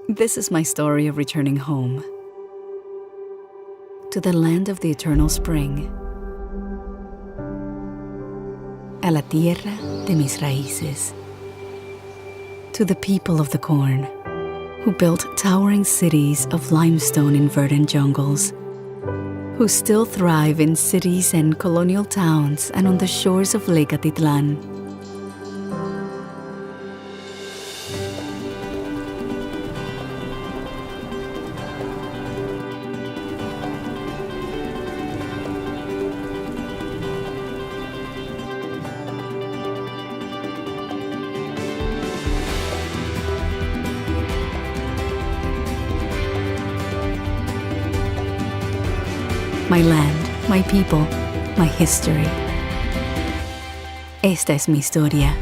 This is my story of returning home, to the land of the eternal spring, a la tierra de mis raíces, to the people of the corn, who built towering cities of limestone in verdant jungles, who still thrive in cities and colonial towns and on the shores of Lake Atitlan. My land, my people, my history. Esta es mi historia.